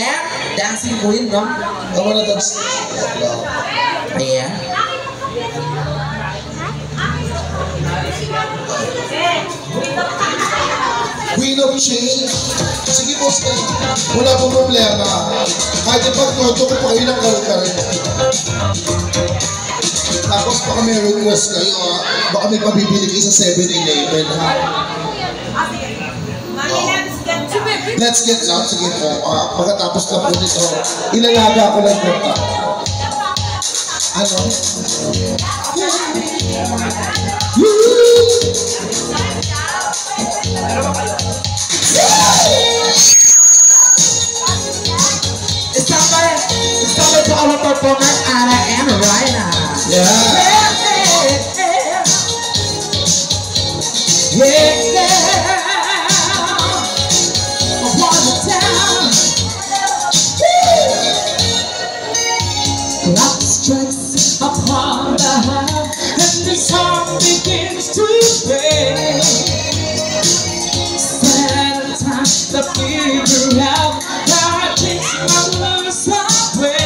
and dancing queen, no? I wanna dance. Ayan. Queen of Change. Sige po, wala pong problema. Kahit ipag-torto ko pa kayo ng kalutarin. Tapos baka may request kayo, baka may pabibili kayo sa 7-Eleven, ha? Let's get loud. Sige po, pagkatapos na po nito, ilalaga ko lang po. Ano? It's time to our performer, Anna and Rina. Yeah. Clock strikes upon the heart, and this heart begins to break. Sad time to figure out how I takes my love away.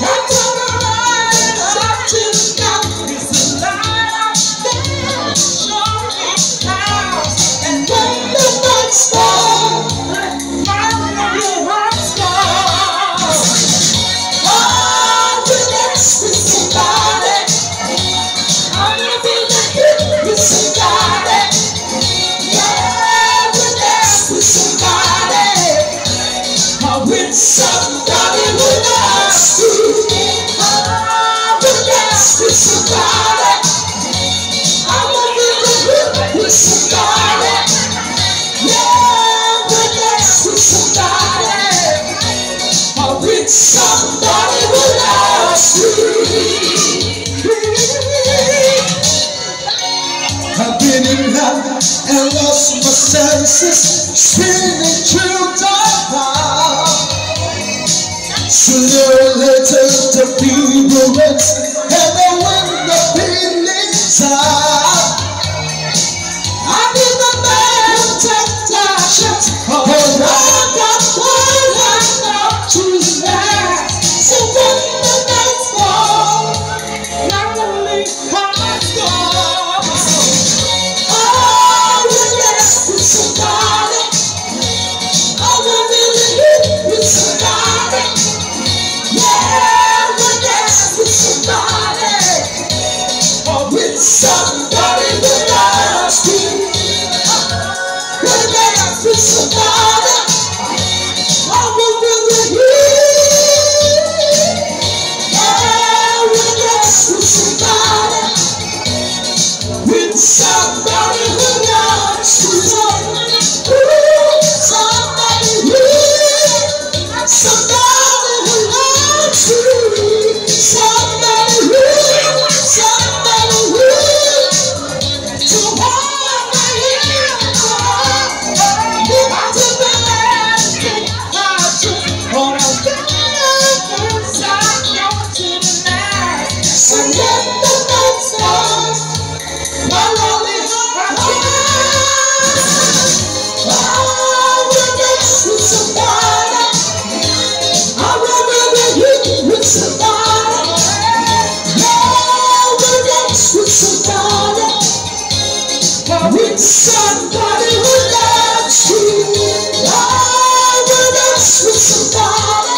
I turn around and talk to the sky. It's the light of day, showing how. And when the lights fall, my little heart's gone. Oh, we dance with somebody. I'm gonna be the hit with somebody. Yeah, we dance with somebody. With somebody who loves you. Oh, we dance with somebody. I'm gonna be the hit with somebody. Yeah, we dance with somebody. With somebody who loves you. I've been in love and lost my senses, spinning through the dark. Sooner or later the people ends, and then when the feeling's out, I'll be the man who takes the shots. Oh, I got one I know to last. So when the nights fall, not only hearts go. Oh, you dance with somebody. I will really live with somebody. Yeah, you dance with somebody. Or with somebody who loves you. You dance with somebody. I will really live. Yeah, you dance with somebody. With somebody who loves you. Somebody who loves you. Somebody who to hold my hand. You have to be asking how to hold on to the inside, not to the night. So let the nights fall. My lonely heart. Oh, we dance with somebody. I remember you with somebody. Yeah, we dance with somebody. With somebody who loves you. Oh, we dance with somebody.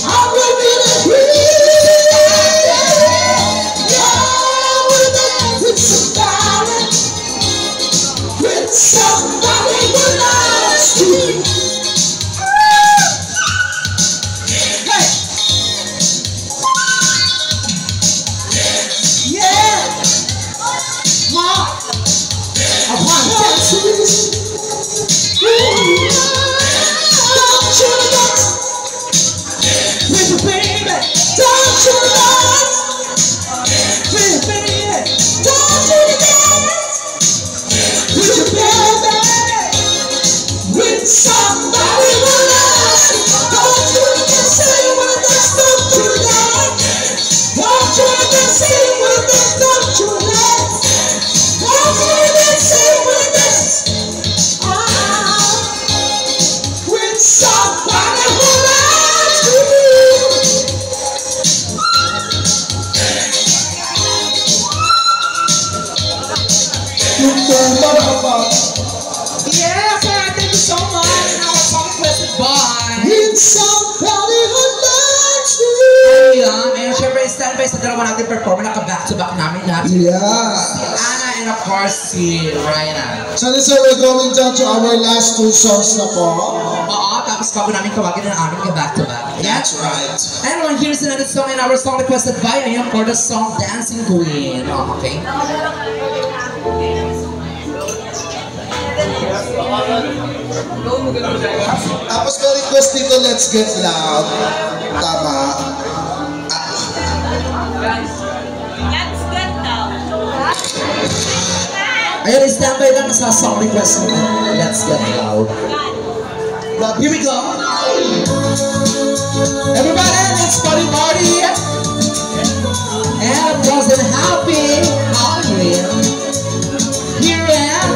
I remember you. Yeah, we dance with somebody. With somebody who loves you. Hey! Yeah! Mom! I want to dance with you. Don't you dance with your baby? Don't you dance with your baby? Don't you dance with your baby? With somebody who loves you. Don't you dance with this? Don't you dance? Don't you dance with this? Don't you dance? Don't you dance with this? naman natin performer, naka-back-to-back namin lahat. Yeah. Si Ana and of course si Ryan. So this is we're going down to our last two songs na po. Oo, tapos bago namin tawagin ang aming back-to-back. That's right. And here's another song and our song requested by Ayan for the song Dancing Queen. Okay. Tapos may request dito, Let's Get Loud. Tama. Let's get down. Ayan, standby lang sa song request mo. Let's Get Loud. Here we go. Everybody, let's party. And it wasn't happy, hungry. Here I am.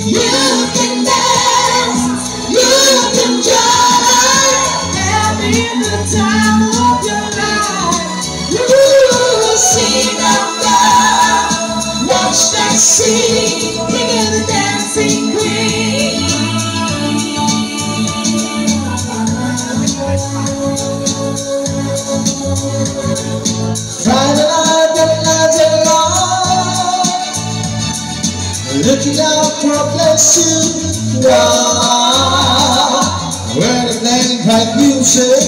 You can dance, you can joy, having the time of your life. You see that girl, watch that scene, bringing the dancing queen. Friday night and night long, looking out for a place to go, where they play bright music,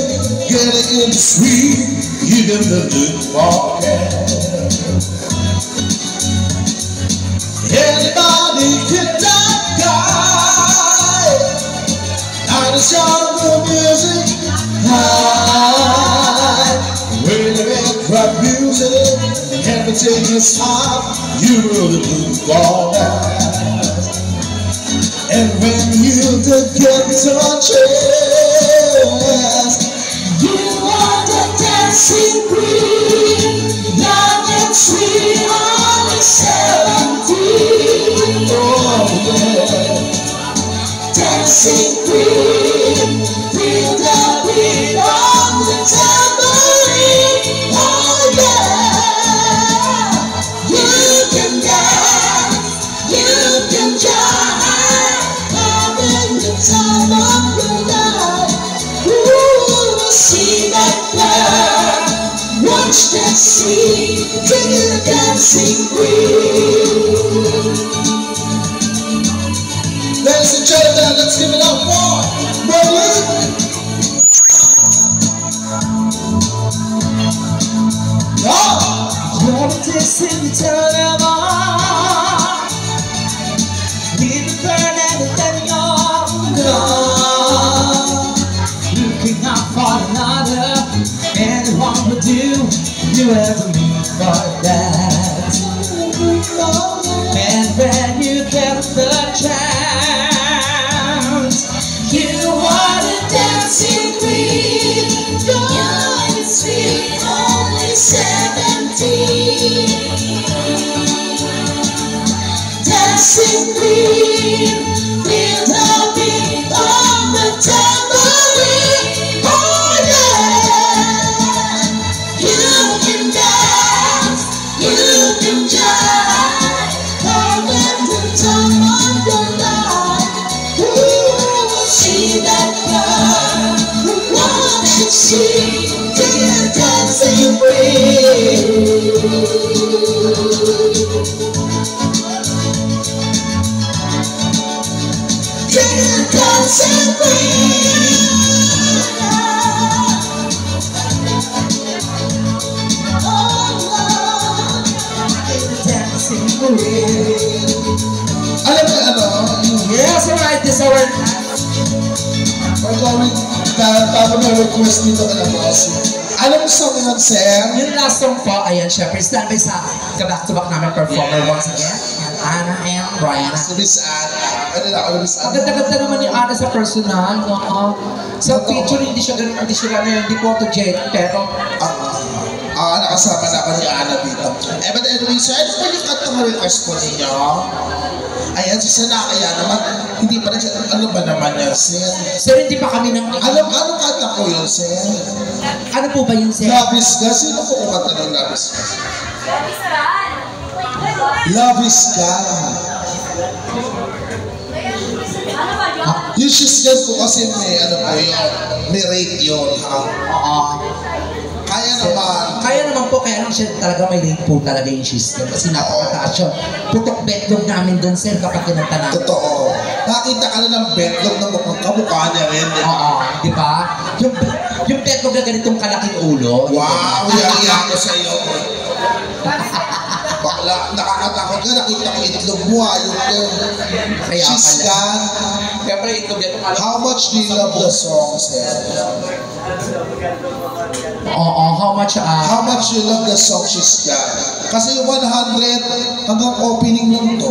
getting in the sweet, even the good morning. Anybody can die, now the sound of music high, where they make bright music, everything is hot, you really good for that. And when you get to a chance, You are the dancing queen, young and sweet, only 17. oh yeah, Dancing queen, feel the beat of the tambourine. Oh yeah, you can dance, you can join, having the time of your life. Ooh, see that girl, watch that scene, bring the dancing queen. ladies and gentlemen, let's give it up for Monique. Oh, You're the dancing telephone, with the burn and the then you're gone. Looking out for another, anyone would do, you ever mean for that. And when you get the chance, you are the dancing queen, young and sweet, only 17. Dancing queen, feel the beat of the tambourine. Oh yeah, you can dance, you can jive, having the time of your life. Ooh, see that girl, watch it see, take the dancing queen. Take the dancing queen. Oh, Lord, take the dancing queen. alam mo ano, Yes, alright, this our we're going tapos may request dito ka na boss. Alam mo song yun, sir? yung last song po, ayan, syempre, standby sa ka-back-to-back namin performer once again. Ana and Brian. Si Miss Anna. Ano na ako, Miss Ang Anna? ganda-ganda naman ni Ana sa personal, no? Sa picture, hindi siya ganun, hindi photogenic, pero Nakasama na ako ni Ana dito. But anyway, sir, ano ba yung kantang request po ninyo? Ayan, si Sanakaya naman, hindi pa rin siya, ano ba naman yan, sir? sir, hindi pa kami nang... Anong kanta po yun, sir? Ano po ba yun, sir? Labis ka? Sino po kumanta ng Labis ka? Love is God. Ano ba yun? Yung shisgan po kasi may ano po yun, may rate yun ha. Oo. Kaya naman. Kaya naman po, kaya lang siya talaga may rate po talaga yung system kasi napakataas yun. Putok betlog namin doon, sir, kapag kinanta namin. Totoo. Nakita ka na ng betlog na mukhang kamukha niya rin. Di ba? Oo, di ba? Yung betlog na ganitong kalaking ulo. Wow, yan ko sa'yo. Bakla, nakakatakot ka, nakita ko itlog mo, ayun ko. Kaya pala. Shisgan, Kaya pala itlog yan. how much do you love the song, sir? Oo, how much? How much you love the song, Shisgan? Kasi yung 100, hanggang opening lang to.